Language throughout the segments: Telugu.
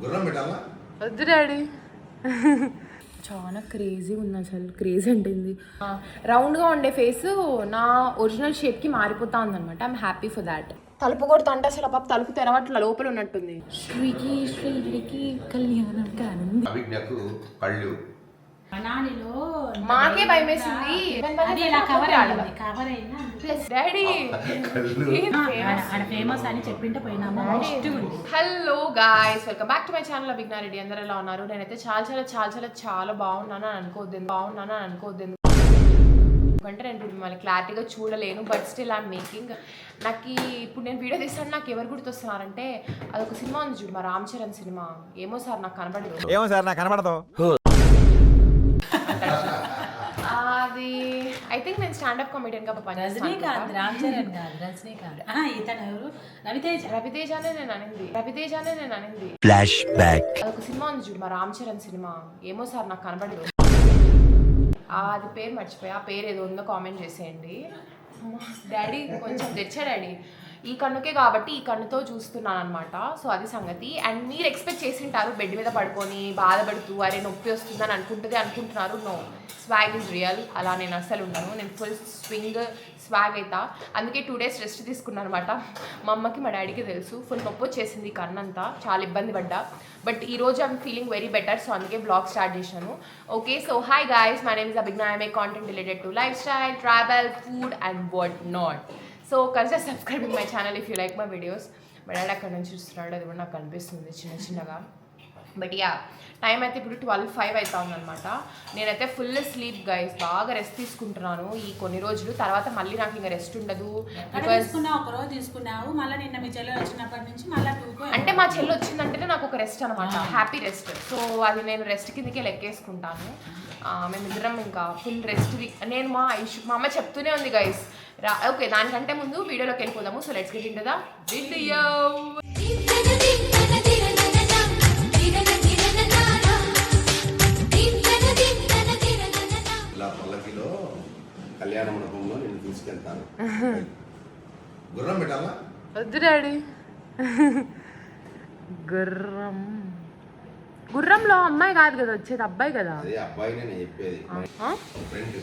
గుర్రం పెట్టాలా? వద్దు డాడీ. చాలా క్రేజీ ఉంది అసలు. క్రేజీ అంటుంది. రౌండ్గా ఉండే ఫేస్ నా ఒరిజినల్ షేప్కి మారిపోతా ఉందన్నమాట. I'm happy for that. తలుపు కొడుతా అంటే అసలు పాప తలుపు తెరవట్ల లోపల ఉన్నట్టుంది. శ్రీకి కళ్యాణం కానుంది. అభిజ్ఞకు కళ్ళు మాకే భయం వేసింది. Hello guys, welcome back to my channel అభిజ్ఞా రెడ్డి. అందరూ ఎలా ఉన్నారు? నేనైతే చాలా బాగున్నాను అని అనుకోవద్దు ఎందుకంటే నేను మిమ్మల్ని క్లారిటీగా చూడలేను. But still I'm making. నాకు ఇప్పుడు నేను వీడియో తీస్తాను, నాకు ఎవరు గుర్తొస్తున్నారంటే అదొక సినిమా ఉంది చూడు, మా రామ్ చరణ్ సినిమా. ఏమో సార్ నాకు కనబడదు. అది ఐ థింక్ నేను స్టాండప్ కామెడియన్ గా రవితేజనే నేను అనింది. Flash back. అదొక సినిమా ఉంది చూడు, మా రామ్ చరణ్ సినిమా. ఏమో సార్ నాకు కనబడదు. అది పేరు మర్చిపోయా. ఆ పేరు ఏదో ఉందో కామెంట్ చేసేయండి. డాడీ కొంచెం తెచ్చా డాడీ. ఈ కన్నుకే కాబట్టి ఈ కన్నుతో చూస్తున్నాను అనమాట. సో అది సంగతి. అండ్ మీరు ఎక్స్పెక్ట్ చేసింటారు బెడ్ మీద పడుకొని బాధపడుతూ అరే నొప్పి వస్తుందని అనుకుంటున్నారు. No, swag is real. అలా నేను అస్సలు ఉన్నాను. నేను ఫుల్ స్వింగ్ స్వాగ్ అవుతా. అందుకే 2 days రెస్ట్ తీసుకున్నాను అనమాట. మా అమ్మకి మా డాడీకి తెలుసు ఫుల్ నొప్పి వచ్చేసింది కన్నంతా, చాలా ఇబ్బంది పడ్డా. బట్ ఈరోజు I'm feeling very better. So అందుకే బ్లాగ్ స్టార్ట్ చేశాను. Okay, so hi guys, my name is Abhijna. I make content related to lifestyle, travel, food and what not. So consider subscribing my channel if you like my videos. మా డాడీ అక్కడ నుంచి చూస్తున్నాడు, అది కూడా నాకు కనిపిస్తుంది చిన్నగా. బట్ యా, టైం అయితే ఇప్పుడు 12:05 అవుతా ఉందన్నమాట. నేనైతే ఫుల్ స్లీప్ గైస్, బాగా రెస్ట్ తీసుకుంటున్నాను ఈ కొన్ని రోజులు. తర్వాత మళ్ళీ నాకు ఇంకా రెస్ట్ ఉండదు. అంటే మా చెల్లి వచ్చిందంటేనే నాకు ఒక రెస్ట్ అనమాట, హ్యాపీ రెస్ట్. సో అది నేను రెస్ట్ కిందకే లెక్కేసుకుంటాను. మేమిద్దరం ఇంకా ఫుల్ రెస్ట్. నేను మా అమ్మ చెప్తూనే ఉంది గైస్. ఓకే, దానికంటే ముందు వీడియోలోకి వెళ్ళిపోదాము. So let's get into the video. ఇలా పల్లకిలో కళ్యాణ మండపంలో నేను తీసుకెళ్తాను. గుర్రం పెట్టాలా? వద్దు డాడీ. గుర్రంలో అమ్మాయి కాదు కదా వచ్చేది, అబ్బాయి కదా. అదే అబ్బాయి నేను చెప్పేది. ఫ్రెండ్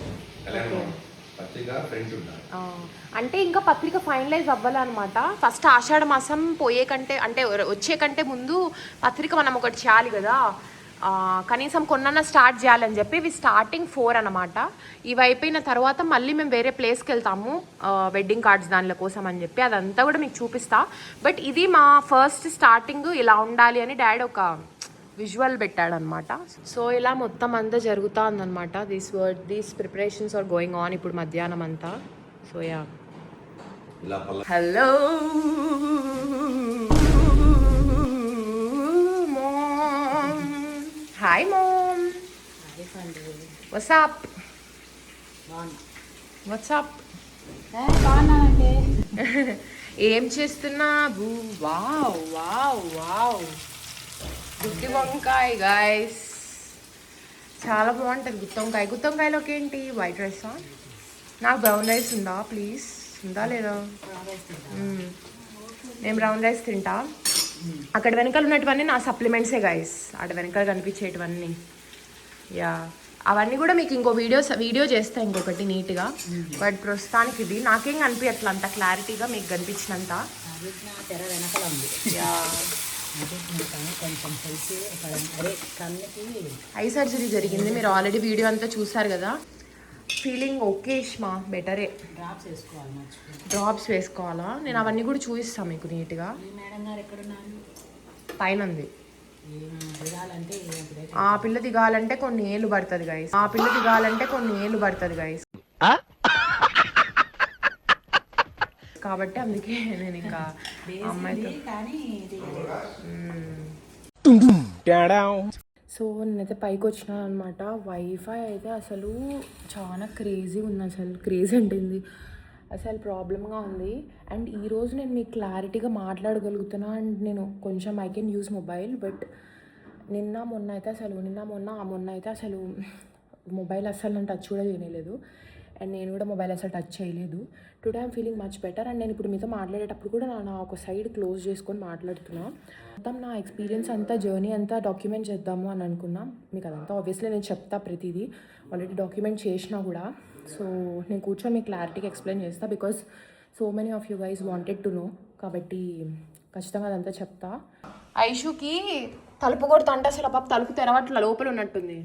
కళ్యాణ పత్రిక ఫ్రెండ్ ఉంటారు. అంటే ఇంకా పత్రిక ఫైనలైజ్ అవ్వాలన్నమాట. ఫస్ట్ ఆషాఢ మాసం పోయే కంటే, అంటే వచ్చే కంటే ముందు పత్రిక మనం ఒకటి చేయాలి కదా. కనీసం కొన్న స్టార్ట్ చేయాలని చెప్పి ఇవి స్టార్టింగ్ 4 అనమాట. ఇవి అయిపోయిన తర్వాత మళ్ళీ మేము వేరే ప్లేస్కి వెళ్తాము వెడ్డింగ్ కార్డ్స్ దానిల కోసం అని చెప్పి. అదంతా కూడా మీకు చూపిస్తా. బట్ ఇది మా ఫస్ట్ స్టార్టింగ్ ఇలా ఉండాలి అని డాడీ ఒక విజువల్ పెట్టాడనమాట. సో ఇలా మొత్తం అంతా జరుగుతూ ఉందన్నమాట. These preparations are going on ఇప్పుడు మధ్యాహ్నం అంతా. So yeah, hello hi mom. What's up ఏం చేస్తున్నావు? వావ్ గుత్తి వంకాయ గైస్, చాలా బాగుంటుంది గుత్తి వంకాయలోకి ఏంటి వైట్ రైసా? నాకు బ్రౌన్ రైస్ ఉందా ప్లీజ్? ఉందా లేదా? నేను బ్రౌన్ రైస్ తింటా. అక్కడ వెనకాల ఉన్నటువన్నీ నా సప్లిమెంట్సే గైస్, అక్కడ వెనకాల కనిపించేటివన్నీ. యా, అవన్నీ కూడా మీకు ఇంకో వీడియో చేస్తా ఇంకొకటి నీట్గా. బట్ ప్రస్తుతానికి ఇది నాకేం కనిపించట్లా అంత క్లారిటీగా మీకు కనిపించినంత. ఐ సర్జరీ జరిగింది, మీరు ఆల్రెడీ వీడియో అంతా చూసారు కదా. ఫీలింగ్ ఓకే ఇష్మా, బెటరే. డ్రాప్స్ వేసుకోవాలా? నేను అవన్నీ కూడా చూపిస్తాను మీకు నీట్గా. పైన ఉంది. ఆ పిల్ల దిగాలంటే కొన్ని ఏళ్ళు పడుతుంది గైస్. కాబట్టి అందుకే నేను ఇంకా అమ్మాయితో. సో నేనైతే పైకి వచ్చినాను అనమాట. వైఫై అయితే అసలు చాలా క్రేజీ ఉంది అసలు. క్రేజీ అంటుంది అసలు, ప్రాబ్లమ్గా ఉంది. అండ్ ఈరోజు నేను మీకు క్లారిటీగా మాట్లాడగలుగుతున్నా. అండ్ నేను కొంచెం I can use mobile. But మొన్న అయితే అసలు మొబైల్ అస్సలు నేను టచ్ కూడా చేయలేదు. అండ్ నేను కూడా మొబైల్ అసలు టచ్ చేయలేదు. Today I'm feeling much better. And నేను ఇప్పుడు మీతో మాట్లాడేటప్పుడు కూడా నా ఒక సైడ్ క్లోజ్ చేసుకొని మాట్లాడుతున్నా. మొత్తం నా ఎక్స్పీరియన్స్ అంతా జర్నీ అంతా డాక్యుమెంట్ చేద్దాము అని అనుకున్నా. మీకు అదంతా ఆబ్వియస్లీ నేను చెప్తా ప్రతిదీ, ఆల్రెడీ డాక్యుమెంట్ చేసినా కూడా. సో నేను కూర్చొని మీకు క్లారిటీగా ఎక్స్ప్లెయిన్ చేస్తా because so many of you guys wanted to know. కాబట్టి ఖచ్చితంగా అదంతా చెప్తా. ఐషుకి తలుపు కొడుతా అంటే అసలు పాప తలుపు తెరవట్ల, లోపల ఉన్నట్టుంది.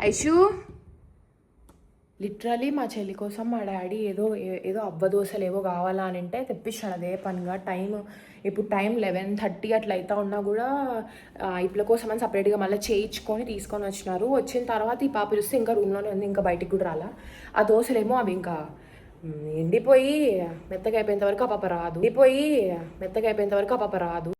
ఐషు లిటరలీ మా చెల్లి కోసం మా డాడీ ఏదో అవ్వ దోశలు ఏవో కావాలా అని అంటే తెప్పించాడు అదే పనిగా. ఇప్పుడు టైం 11:30 అట్లా అవుతా ఉన్నా కూడా ఇప్పుల కోసం అని సపరేట్గా మళ్ళీ చేయించుకొని తీసుకొని వచ్చినారు. వచ్చిన తర్వాత ఈ పాప చూస్తే ఇంకా రూమ్లోనే ఉంది, ఇంకా బయటికి కూడా రాలా. ఆ దోశలేమో అవి ఇంకా ఎండిపోయి మెత్తగా అయిపోయేంత వరకు ఆ పాప రాదు.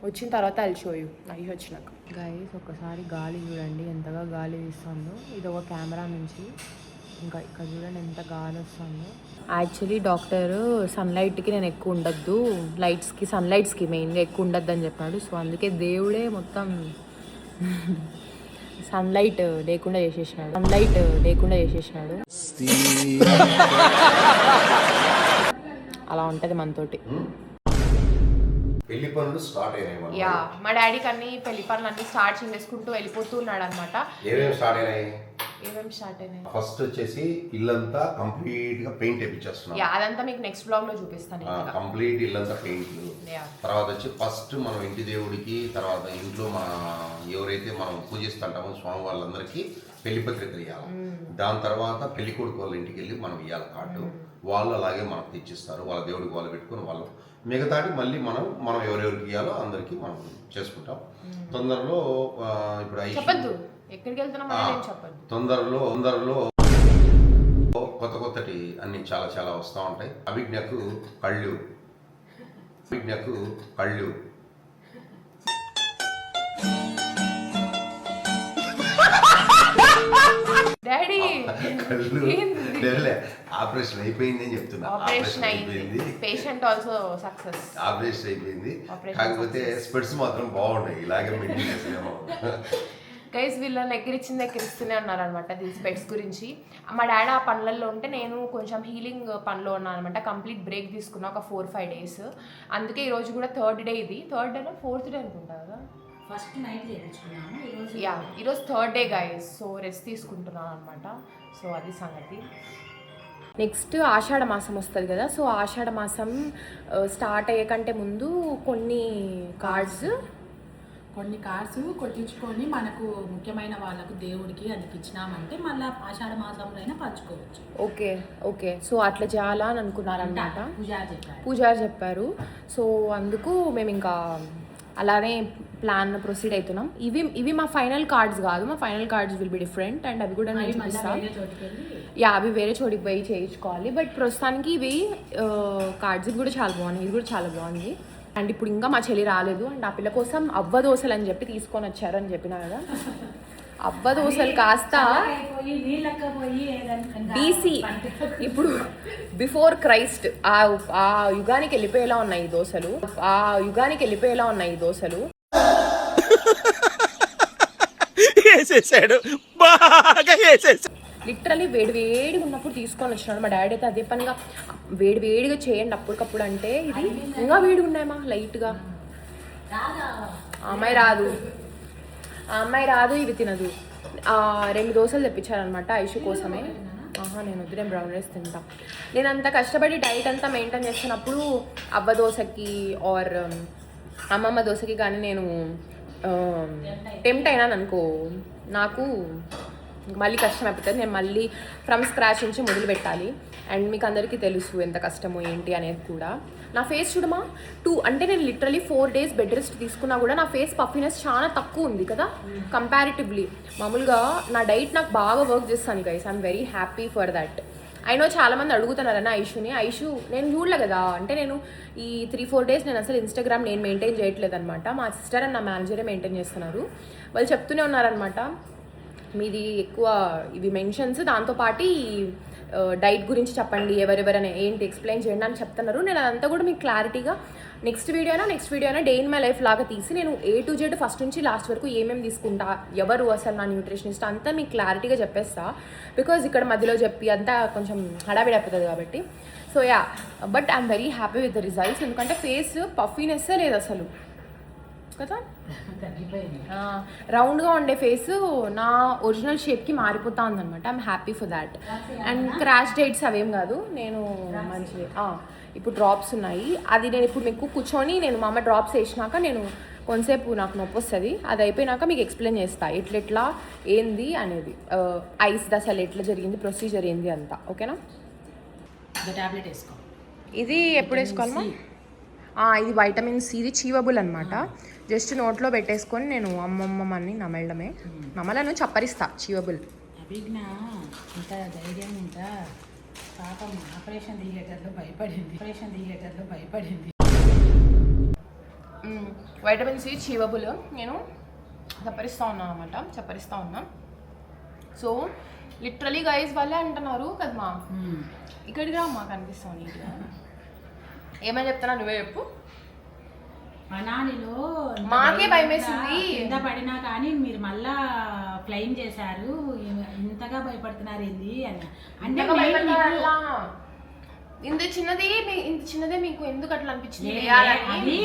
వచ్చిన తర్వాత అల్చిపోయు అయ్యి వచ్చినాక. గైస్ ఒక్కసారి గాలి చూడండి ఎంతగా గాలి వీస్తుందో. ఇది ఒక కెమెరా నుంచి ఇంకా ఇక్కడ చూడండి ఎంత గాలి వస్తుందో. యాక్చువల్లీ డాక్టర్ సన్లైట్కి నేను ఎక్కువ ఉండద్దు, సన్లైట్స్కి మెయిన్గా ఎక్కువ ఉండద్దు అని చెప్పాడు. సో అందుకే దేవుడే మొత్తం సన్లైట్ లేకుండా చేసేసినాడు. అలా ఉంటుంది మనతోటి. పెళ్లి పనులు స్టార్ట్ అయినాయి. యా మా డాడీకి అన్ని పెళ్లి పనులు అన్ని స్టార్ట్ చేసుకుంటూ వెళ్ళిపోతూ ఉన్నాడు అనమాట. ఏమేమి స్టార్ట్ అయినాయి? ఫస్ట్ వచ్చేసి ఇల్లంతా కంప్లీట్ గా పెయింట్ వేయించేస్తున్నాం. యా అదంతా మీకు నెక్స్ట్ బ్లాగ్ లో చూపిస్తాను. కంప్లీట్ ఇల్లంతా పెయింట్. తర్వాత వచ్చి ఫస్ట్ మనం ఇంటి దేవుడికి, తర్వాత ఇంట్లో ఎవరైతే మనం పూజిస్తుంటామో స్వామి వాళ్ళందరికీ పెళ్లి పత్రికలు ఇవ్వాలి. దాని తర్వాత పెళ్లి కొడుకు వాళ్ళ ఇంటికి వెళ్ళి మనం ఇవ్వాలి కార్డు. వాళ్ళు అలాగే మనకు తెచ్చిస్తారు, వాళ్ళ దేవుడికి వాళ్ళు పెట్టుకుని వాళ్ళు మిగతాటి మళ్ళీ మనం ఎవరెవరికి ఇవ్వాలో అందరికీ మనం చేసుకుంటాం. తొందరలో ఇప్పుడు తొందరలో కొత్తటి అన్ని చాలా వస్తూ ఉంటాయి. అభిజ్ఞకు కళ్ళు డాడీ ఆపరేషన్ అయిపోయింది అని చెప్తున్నా. ఆపరేషన్ అయిపోయింది, పేషెంట్ ఆల్సో సక్సెస్. ఆపరేషన్ అయిపోయింది, కాకపోతే స్పెట్స్ మాత్రం బాగున్నాయి. ఇలాగే మెయింటైన్ చేస్తున్నాము. గైస్ వీళ్ళని ఎక్కిరిస్తూనే ఉన్నారనమాట ఈ స్పెట్స్ గురించి. మా డాడీ ఆ పనులలో ఉంటే నేను కొంచెం హీలింగ్ పనిలో ఉన్నాను అనమాట. కంప్లీట్ బ్రేక్ తీసుకున్నా ఒక 4-5 days. అందుకే ఈరోజు కూడా థర్డ్ డే ఫోర్త్ డే అనుకుంటా కదా. ఫస్ట్ నైట్ చేయించుకున్నాను, ఈరోజు third day guys. So rest తీసుకుంటున్నాను అనమాట. సో అది సంగతి. నెక్స్ట్ ఆషాఢ మాసం వస్తుంది కదా. సో ఆషాఢ మాసం స్టార్ట్ అయ్యే కంటే ముందు కొన్ని కార్డ్స్ కొట్టించుకొని మనకు ముఖ్యమైన వాళ్ళకు దేవుడికి అందుకు ఇచ్చినామంటే మళ్ళీ ఆషాఢ మాసంలో అయినా పంచుకోవచ్చు. ఓకే సో అట్లా చేయాలా అని అనుకున్నారనమాట. పూజారి చెప్పారు. సో అందుకు మేము ఇంకా అలానే ప్లాన్ ప్రొసీడ్ అవుతున్నాం. ఇవి మా ఫైనల్ కార్డ్స్ కాదు, మా final cards will be different. And అవి కూడా నేను చూపిస్తాను. అవి వేరే చోటికి పోయి చేయించుకోవాలి. బట్ ప్రస్తుతానికి ఇవి కార్డ్స్ కూడా చాలా బాగున్నాయి, ఇది కూడా చాలా బాగుంది. అండ్ ఇప్పుడు ఇంకా మా చెల్లి రాలేదు. అండ్ ఆ పిల్ల కోసం అవ్వ దోశలు అని చెప్పి తీసుకొని వచ్చారు అని చెప్పినా కదా. అవ్వ దోశలు కాస్త BC ఇప్పుడు బిఫోర్ క్రైస్ట్ ఆ యుగానికి వెళ్ళిపోయేలా ఉన్నాయి ఈ దోశలు. లిటరలీ వేడిగా ఉన్నప్పుడు తీసుకొని వచ్చినాడు మా డాడీ అయితే. అదే పనిగా వేడిగా చేయండి అప్పటికప్పుడు అంటే ఇది ఇంకా వేడిగా ఉన్నాయమ్మా లైట్గా. ఆ అమ్మాయి రాదు ఇవి తినదు. 2 దోశలు తెప్పించారనమాట ఐషు కోసమే. నేను వద్దు, నేను బ్రౌన్ రైస్ తింటా. నేను అంత కష్టపడి డైట్ అంతా మెయింటైన్ చేస్తున్నప్పుడు అవ్వ దోశకి ఆర్ అమ్మమ్మ దోశకి కానీ నేను టెంప్ట్ అయినాను అనుకో, నాకు మళ్ళీ కష్టం అయిపోతుంది. నేను మళ్ళీ ఫ్రమ్ స్క్రాచ్ నుంచి మొదలు పెట్టాలి. అండ్ మీకు అందరికీ తెలుసు ఎంత కష్టమో ఏంటి అనేది కూడా. నా ఫేస్ చూడమా అంటే నేను లిటరలీ 4 days బెడ్ రెస్ట్ తీసుకున్నా కూడా నా ఫేస్ పఫినెస్ చాలా తక్కువ ఉంది కదా కంపారిటివ్లీ. మామూలుగా నా డైట్ నాకు బాగా వర్క్ చేస్తాను guys. I'm very happy for that. అయినో చాలామంది అడుగుతున్నారన్న ఐషు నేను చూడలే కదా అంటే. నేను ఈ 3-4 days నేను అసలు ఇన్స్టాగ్రామ్ నేను మెయింటైన్ చేయట్లేదు అనమాట. మా సిస్టర్ అండ్ నా మేనేజరే మెయింటైన్ చేస్తున్నారు. వాళ్ళు చెప్తూనే ఉన్నారనమాట మీది ఎక్కువ ఇవి మెన్షన్స్, దాంతోపాటు డైట్ గురించి చెప్పండి, ఎవరెవరని ఏంటి ఎక్స్ప్లెయిన్ చేయండి అని చెప్తున్నారు. నేను అదంతా కూడా మీకు క్లారిటీగా నెక్స్ట్ వీడియో అయినా డే ఇన్ మై లైఫ్ లాగా తీసి నేను A to Z ఫస్ట్ నుంచి లాస్ట్ వరకు ఏమేమి తీసుకుంటా, ఎవరు అసలు నా న్యూట్రిషనిస్ట్ అంతా మీకు క్లారిటీగా చెప్పేస్తా. బికాజ్ ఇక్కడ మధ్యలో చెప్పి అంతా కొంచెం హడావిడి అయిపోతుంది కాబట్టి. So yeah, but I'm very happy with the results. ఎందుకంటే ఫేస్ పఫీనెస్సే లేదు అసలు కదా, రౌండ్గా ఉండే ఫేస్ నా ఒరిజినల్ షేప్కి మారిపోతా ఉందన్నమాట. I'm happy for that. And crash diets అవేం కాదు, నేను మంచిది. ఇప్పుడు డ్రాప్స్ ఉన్నాయి, అది నేను ఇప్పుడు మీకు కూర్చొని నేను మా అమ్మ డ్రాప్స్ వేసినాక నేను కొంతసేపు నాకు నొప్పి వస్తుంది, అది అయిపోయినాక మీకు ఎక్స్ప్లెయిన్ చేస్తా ఎట్లెట్లా ఏంది అనేది, ఐస్ అసలు ఎట్లా జరిగింది, ప్రొసీజర్ ఏంది అంతా. ఓకేనా? టాబ్లెట్ వేసుకో. ఇది ఎప్పుడు వేసుకోవాలమ్మా? ఇది వైటమిన్ సి, ఇది చీవబుల్ అనమాట. జస్ట్ నోట్లో పెట్టేసుకొని నేను అమ్మమ్మని నమలడమే, నమలను చప్పరిస్తా. చీవబుల్ అభిజ్ఞ ఇంత ధైర్యం, ఇంత పాపం ఆపరేషన్ థియేటర్లో భయపడింది. వైటమిన్ సి చీవబుల్ నేను చప్పరిస్తూ ఉన్నాను అనమాట, చప్పరిస్తూ ఉన్నా. సో లిటరలీ గైస్ వాళ్ళే అంటున్నారు కదమ్మా, ఇక్కడికి రా మాకు అనిపిస్తావు నీట్గా. ఏమని చెప్తున్నా నువ్వే చెప్పు. మనాలిలో మాకే భయం వేసింది, కింద పడినా కానీ మీరు మళ్ళా క్లెయిమ్ చేశారు, ఇంతగా భయపడుతున్నారు ఏంది అని. అంటే ఇంత చిన్నదే మీకు ఎందుకు అట్లా అనిపించింది? అది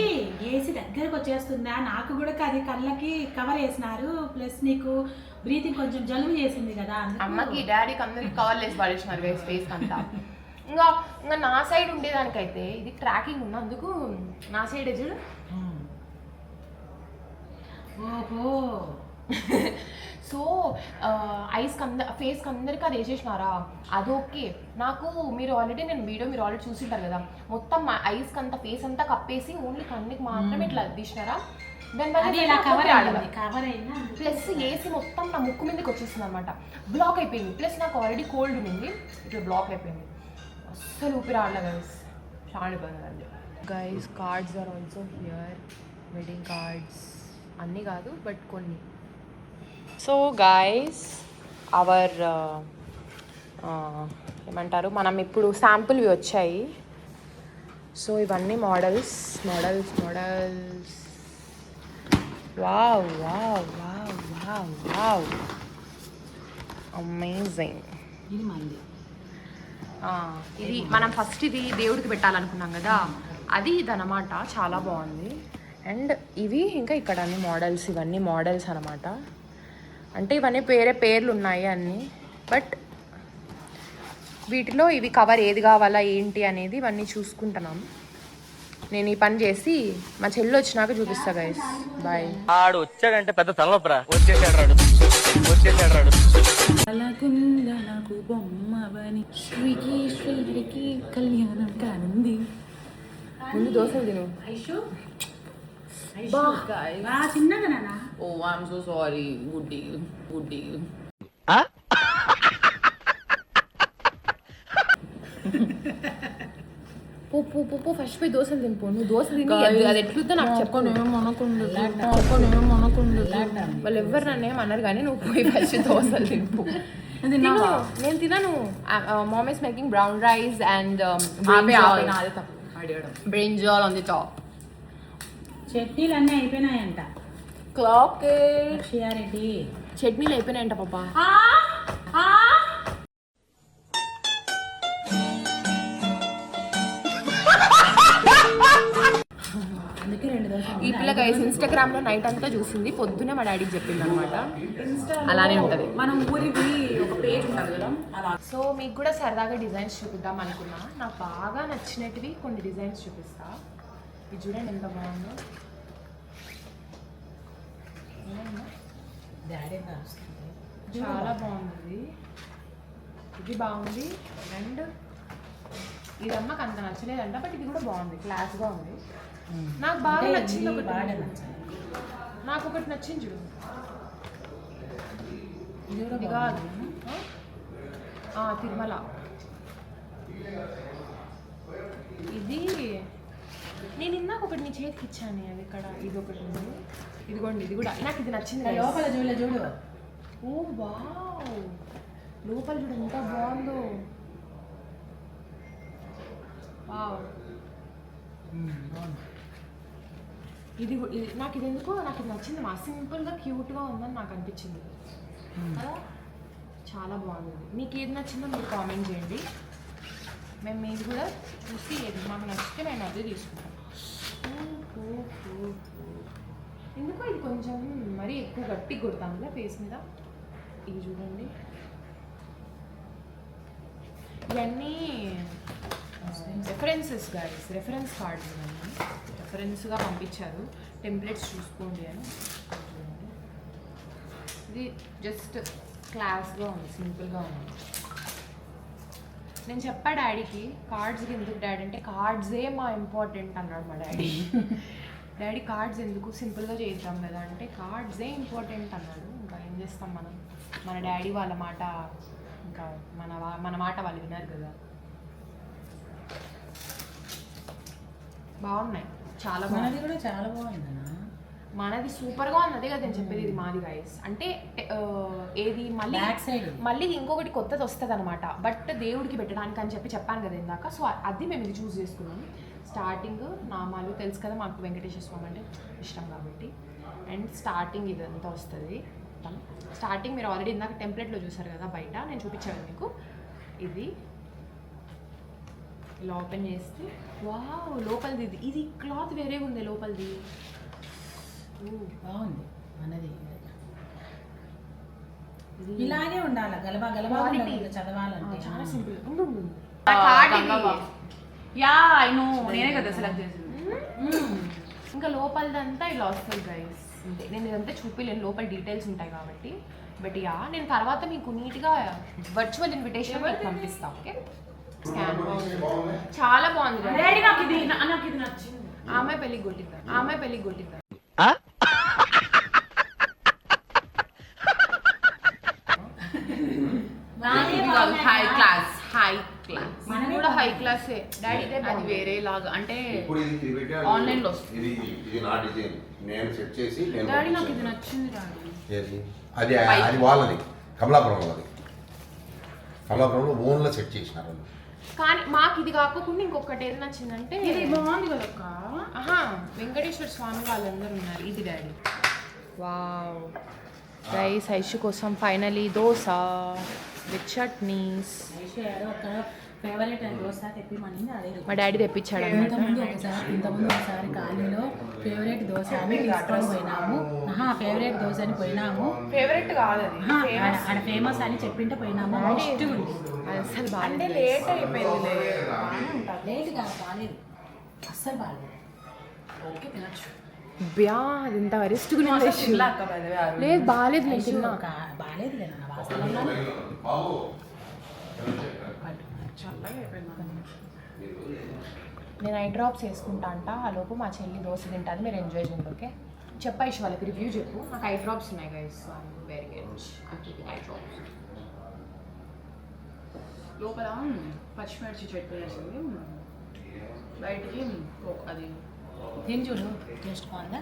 ఏసీ దగ్గరకు వచ్చేస్తుందా, నాకు కూడా అది కళ్ళకి కవర్ వేసినారు, ప్లస్ నీకు బ్రీతింగ్ కొంచెం జలుబు చేసింది కదా. అమ్మకి డాడీకి అందరికి కవర్లు వేసి పడేసినారు ఫేస్ అంతా. ఇంకా నా సైడ్ ఉండేదానికైతే ఇది ట్రాకింగ్ ఉన్నందుకు నా సైడ్ చూడు. ఓహో. సో ఐస్కి ఫేస్కి అందరికీ అది వేసేసినారా, అది ఓకే. నాకు మీరు ఆల్రెడీ చూసింటారు కదా, మొత్తం ఐస్కి అంతా ఫేస్ అంతా కప్పేసి ఓన్లీ కన్నుకి మాత్రమే ఇట్లా తీసినారా. ప్లస్ ఏసీ మొత్తం నా ముక్కు మీదకి వచ్చేసింది అనమాట, బ్లాక్ అయిపోయింది. ప్లస్ నాకు ఆల్రెడీ కోల్డ్ ఉంది, ఇట్లా బ్లాక్ అయిపోయింది, అస్సలు ఊపిరి ఆడలే గైస్, చాలా ఇబ్బంది అండి. Guys cards are also here, wedding cards అన్నీ కాదు బట్ కొన్ని. సో గైస్ అవర్ ఏమంటారు, మనం ఇప్పుడు శాంపుల్వి వచ్చాయి. సో ఇవన్నీ models. Wow wow wow wow wow, amazing. ఇది మంది. ఇది మనం ఫస్ట్ ఇది దేవుడికి పెట్టాలనుకున్నాం కదా, అది ఇదన్నమాట, చాలా బాగుంది. అండ్ ఇవి ఇంకా ఇక్కడ అన్ని మోడల్స్, ఇవన్నీ మోడల్స్ అనమాట. అంటే ఇవన్నీ పేర్లు ఉన్నాయి అన్నీ, బట్ వీటిలో ఇవి కవర్ ఏది కావాలా ఏంటి అనేది ఇవన్నీ చూసుకుంటున్నాం. నేను ఈ పని చేసి మా చెల్లి వచ్చినాక చూపిస్తా గైస్. బాయ్. ఆడు వచ్చాడంటే పెద్ద తలనొప్పరా, వచ్చేసాడు రాడు. నాకు బొమ్మవని శ్రీకి కళ్యాణం కానుంది. ముందు దోశలు తిను. చిన్నగా నాన్న. ఓ ఐఎమ్ సో సారీ గుడ్డి. పో ఫస్ట్ పోయి దోశలు తినిపో. నువ్వు దోశ తిని అది ఎట్లుద్దో నాకు చెప్పను. వాళ్ళు ఎవ్వరు నన్ను ఏమన్నారు కానీ నువ్వు పోయి ఫస్ట్ దోశలు తినిపో. నేను తినను. Mom is making brown rice and brinjal on the top. చట్నీలు అన్నీ అయిపోయినాయంట. క్లాక్ రెడ్డి చట్నీలు అయిపోయినాయంట పాపా. ఈ పిల్ల గైస్ ఇన్స్టాగ్రామ్ లో నైట్ అంతా చూసింది, పొద్దునే మా డాడీకి చెప్పింది అనమాట. అలానే ఉంటది, మనం ఊరికి ఒక పేజ్ ఉంటుంది కదా అలా. సో మీకు కూడా సరదాగా డిజైన్స్ చూపిద్దాం అనుకున్నా. నాకు బాగా నచ్చినటివి కొన్ని డిజైన్స్ చూపిస్తా. ఇది చూడండి ఎంత బాగుందో. చాలా బాగుంది, ఇది బాగుంది. అండ్ ఇది అమ్మకి అంత నచ్చలేదంట, బట్ ఇది కూడా బాగుంది, క్లాస్గా ఉంది. నాకు బాగా నచ్చింది ఒకటి, నాకు ఒకటి నచ్చింది చూడు. ఇది కాదు తిరుమల, ఇది నేను ఇందాక ఒకటి నీ చేతికి ఇచ్చాను, అది ఇక్కడ. ఇది ఒకటి ఉంది, ఇదిగోండి, ఇది కూడా నాకు ఇది నచ్చింది. లోపల చూడు. ఓ వావ్, లోపల చూడు ఎంత బాగుందో. వావ్. ఇది నాకు ఇది ఎందుకో నాకు ఇది నచ్చింది మా సింపుల్గా క్యూట్గా ఉందని నాకు అనిపించింది కదా, చాలా బాగుంది. మీకు ఏది నచ్చిందో మీరు కామెంట్ చేయండి, మేము మీది కూడా చూసి ఏది మాకు నచ్చితే మేము అదే తీసుకుంటాం. ఎందుకో ఇది కొంచెం మరీ ఎక్కువ గట్టిగా కొడతాను ఫేస్ మీద. ఇది చూడండి, ఇవన్నీ రెఫరెన్సెస్ గైస్, రెఫరెన్స్ కార్డ్స్ ఇవన్నీ రెఫరెన్స్గా పంపించారు, టెంప్లెట్స్ చూసుకోండి అని. ఇది జస్ట్ క్లాస్గా ఉంది, సింపుల్గా ఉంది. నేను చెప్పా డాడీకి కార్డ్స్కి ఎందుకు డాడీ అంటే కార్డ్సే మా ఇంపార్టెంట్ అన్నాడు మా డాడీ. డాడీ కార్డ్స్ ఎందుకు సింపుల్గా చేద్దాం కదా అంటే కార్డ్సే ఇంపార్టెంట్ అన్నాడు. ఇంకా ఏం చేస్తాం మనం, మన డాడీ వాళ్ళ మాట ఇంకా మన మాట వాళ్ళు విన్నారు కదా. బాగున్నాయి, చాలా మనది కూడా చాలా బాగుంది. మనది సూపర్గా ఉంది, అదే కదా నేను చెప్పేది. ఇది మాది గైస్ అంటే ఏది మళ్ళీ ఇంకొకటి కొత్తది వస్తుంది అనమాట, బట్ దేవుడికి పెట్టడానికి అని చెప్పాను కదా ఇందాక. సో అది మేము ఇది చూస్ చేసుకున్నాం. స్టార్టింగ్ నామాలు తెలుసు కదా, మాకు వెంకటేశ్వర స్వామి అంటే ఇష్టం కాబట్టి. అండ్ స్టార్టింగ్ ఇదంతా వస్తుంది. స్టార్టింగ్ మీరు ఆల్రెడీ ఇందాక టెంప్లెట్లో చూసారు కదా బయట, నేను చూపించాను మీకు. ఇది ఇలా ఓపెన్ చేస్తే వావ్, లోపలిది ఇది క్లాత్ వేరే ఉంది లోపలిది. బాగుంది మనది. ఇలాగే ఉండాలి, గలబా గలబా చదవాలంటే. చాలా సింపుల్. యా ఐ నో, నేనే కదా సెలెక్ట్ చేసింది. ఇంకా లోపలిదంతా ఇలా వస్తుంది గైస్. అంటే నేను ఇదంతా చూపిలేను, లోపల డీటెయిల్స్ ఉంటాయి కాబట్టి. బట్ యా నేను తర్వాత మీకు నీట్గా వర్చువల్ ఇన్విటేషన్ మీకు పంపిస్తాను. ఓకే, స్కాన్ చాలా బాగుంది. డాడీ నాకు ఇది నచ్చింది. ఆమె పెళ్ళికి కొట్టిద్దాం. హై క్లాస్ మనం కూడా హై క్లాసే డాడీ. అది వేరే లాగా అంటే ఇప్పుడు ఇది పెట్టాను ఆన్లైన్లో ఇది నా డిజైన్, నేను సెట్ చేసి డాడీ నాకు ఇది నచ్చింది డాడీ. అది వాళ్ళది కమలాపురం వాళ్ళది, కమలాపురంలో ఓన్లో సెట్ చేసినారు. కానీ మాకు ఇది కాకుండా ఇంకొకటి ఏది నచ్చిందంటే ఇది బాగుంది కదా అక్క. వెంకటేశ్వర స్వామి వాళ్ళందరూ ఉన్నారు. ఇది డాడీ. వావ్ రైస్ ఐషు కోసం finally dosa with chutneys. Favourite dosa తెప్పిమని మా డాడీ తెప్పించాడు అనమాట. ఇంతకుముందు ఒకసారి ఖాళీలో ఫేవరెట్ దోశ అని తీసుకొని పోయినాము. ఫేవరెట్ దోశ అని పోయినాము. ఫేవరెట్ కాదు అది, ఆడ ఫేమస్ అని చెప్పింటే పోయినాము. అసలు బాగా లేట్ అయిపోయింది. లేట్ కాదు, బాగాలేదు, అస్సలు బాగాలేదు. ఓకే తినచ్చు. బ్యా అది ఇంత వరిస్ట్గా లేదు, బాగాలేదు. నేను తిన్నా, బాగాలేదు లేదా నేను ఐ డ్రాప్స్ వేసుకుంటా అంట. ఆ లోపు మా చెల్లి దోశ తింటుంది, మీరు ఎంజాయ్ చేయండి. ఓకే చెప్పా ఇష్యూ వాళ్ళకి రివ్యూ చెప్పు. నాకు ఐ డ్రాప్స్ ఉన్నాయి guys, very good eye drops. లోపల పచ్చిమిర్చి చట్నీ వేసింది, బయటికి అది తిని చూడు, టేస్ట్ బాగుందా?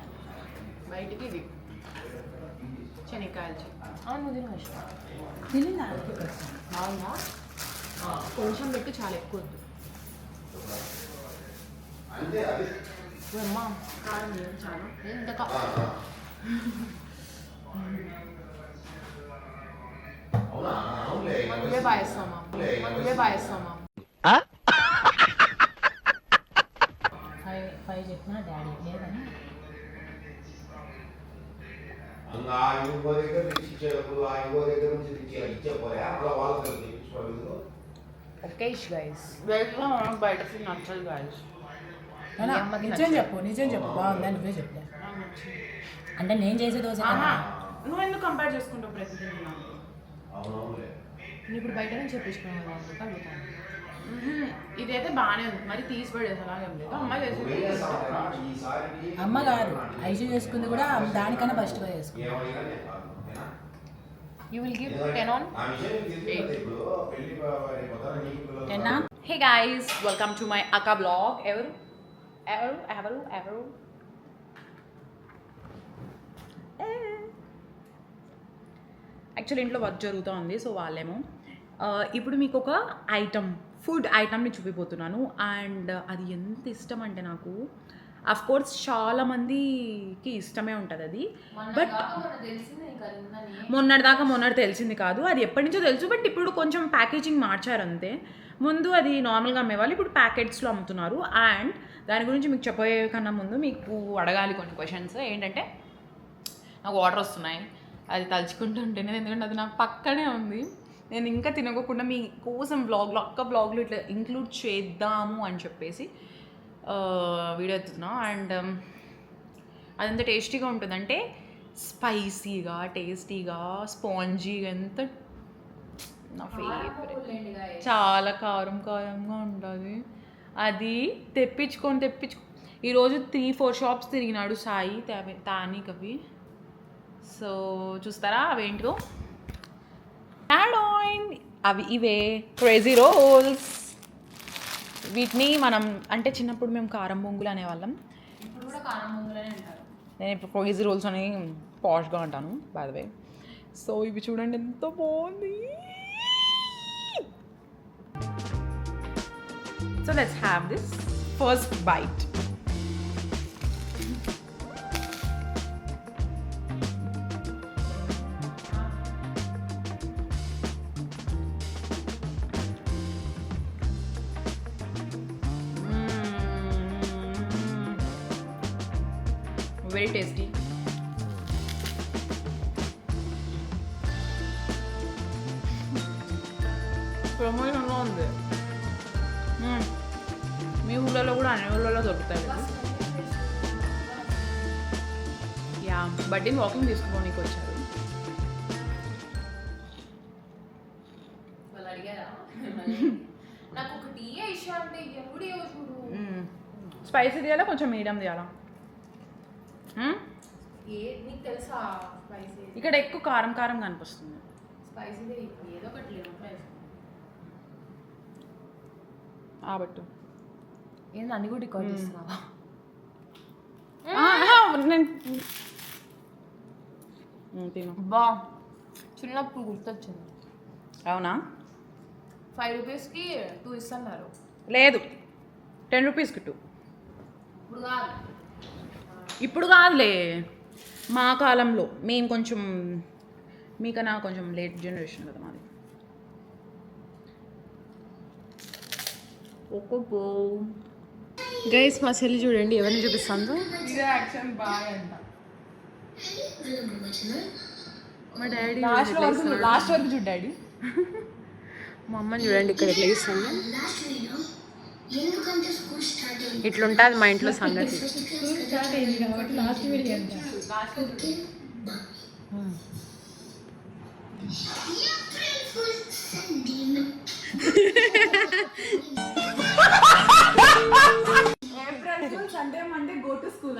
బయటికి ఇది శనక్కాయలు నువ్వు తిన ఇష్టం తినిందా? బాగుందా? కొంచెం పెట్టి చాలా ఎక్కువ వద్దు. అమ్మా కారం చాలా ఎంత నువ్వే బాగా ఇస్తామా. ఫైవ్ చెప్పినా డాడీ లేదని. ఓకే గైస్, బయట నచ్చదు గాయస్. నిజం చెప్పు బాగుందా? నువ్వే చెప్పా అంటే నేను చేసే దోశ నువ్వు ఎందుకు కంపేర్ చేసుకుంటావు ప్రతి ఇప్పుడు బయట నుంచి చెప్పించుకున్నాను అడుగుతాను. ఇదైతే బాగానే ఉంది, మరి తీసి పడేది అలాగే లేదు. అమ్మాయి చేసి అమ్మ గారు ఐషు చేసుకుంది కూడా దానికన్నా ఫస్ట్గా చేసుకుంది. You will give 10 on 8. 10. Hey guys, welcome to my Akka vlog. ఎవరు యాక్చువల్లీ ఇంట్లో వర్క్ జరుగుతూ ఉంది, సో వాళ్ళేమో ఇప్పుడు మీకు ఒక ఐటమ్ ఫుడ్ ఐటమ్ని చూపిపోతున్నాను. అండ్ అది ఎంత ఇష్టం అంటే నాకు, అఫ్ కోర్స్ చాలా మందికి ఇష్టమే ఉంటుంది అది. బట్ మొన్నటి తెలిసింది కాదు, అది ఎప్పటి నుంచో తెలుసు. బట్ ఇప్పుడు కొంచెం ప్యాకేజింగ్ మార్చారు అంతే. ముందు అది నార్మల్గా అమ్మేవాళ్ళు, ఇప్పుడు ప్యాకెట్స్లో అమ్ముతున్నారు. అండ్ దాని గురించి మీకు చెప్పే కన్నా ముందు మీకు అడగాలి కొన్ని క్వశ్చన్స్. ఏంటంటే నాకు వాటర్ వస్తున్నాయి, అది తలుచుకుంటుంటేనే, ఎందుకంటే అది నాకు పక్కనే ఉంది. నేను ఇంకా తినకోకుండా మీకోసం బ్లాగ్లో ఇట్లా ఇంక్లూడ్ చేద్దాము అని చెప్పేసి వీడియో ఎత్తుతున్నా. అండ్ అదెంత టేస్టీగా ఉంటుందంటే స్పైసీగా, టేస్టీగా, స్పాంజీగా, ఎంత నా ఫేవరెట్. చాలా కారంగా ఉంటుంది అది. తెప్పించుకో ఈరోజు 3-4 షాప్స్ తిరిగినాడు సాయి తానికవి. సో చూస్తారా అవేంటో. అవి ఇవే క్రేజీ రోల్స్. వీటిని మనం అంటే చిన్నప్పుడు మేము కారం బొంగులు అనేవాళ్ళం. ఇప్పుడు కూడా కారం బొంగులనే అంటారు. నేను ఇప్పుడు క్రేజీ రోల్స్ అని పాష్గా అంటాను బై ద వే. సో ఇవి చూడండి ఎంత బాగుంది. So let's have this first bite. Very tasty. ప్రమోషన్లో ఉంది. మీ ఊళ్ళలో కూడా అన్ని ఊళ్ళలో దొరుకుతాయి. యా బడ్డీని వాకింగ్ తీసుకోనికి వచ్చారు. వాళ్ళు అడిగారా నాకు ఒక టీ ఇష్టం అంటే ఎప్పుడు చూడు. స్పైసీ తీయాలా కొంచెం మీడియం తీయాలా? నీకు తెలుసా స్పైసీ? ఇక్కడ ఎక్కువ కారం కనిపిస్తుంది. స్పైసీ ఏదో ఒకటి లేదు ఆబట్టు ఏంది అన్ని కూడా రికార్డ్ చేస్తున్నావా? తిను. బా చిన్నప్పుడు గుర్తొచ్చింది. అవునా? 5 రూపీస్కి 2 ఇస్తున్నారు. లేదు 10 రూపీస్కి 2. ఇప్పుడు కాదు. ఇప్పుడు కాదులే, మా కాలంలో. మేము కొంచెం మీకన్నా కొంచెం లేట్ జనరేషన్ కదా మాది. ఒక్కో గైస్ మా చెల్లి చూడండి ఎవరిని చూపిస్తాను. మా డాడీ లాస్ట్ వరకు చూడు డాడీ. మా అమ్మని చూడండి ఇక్కడ ఎట్లా ఇస్తాను. ఇట్లుంటుంది మా ఇంట్లో సంగతి. Sunday Monday go to school.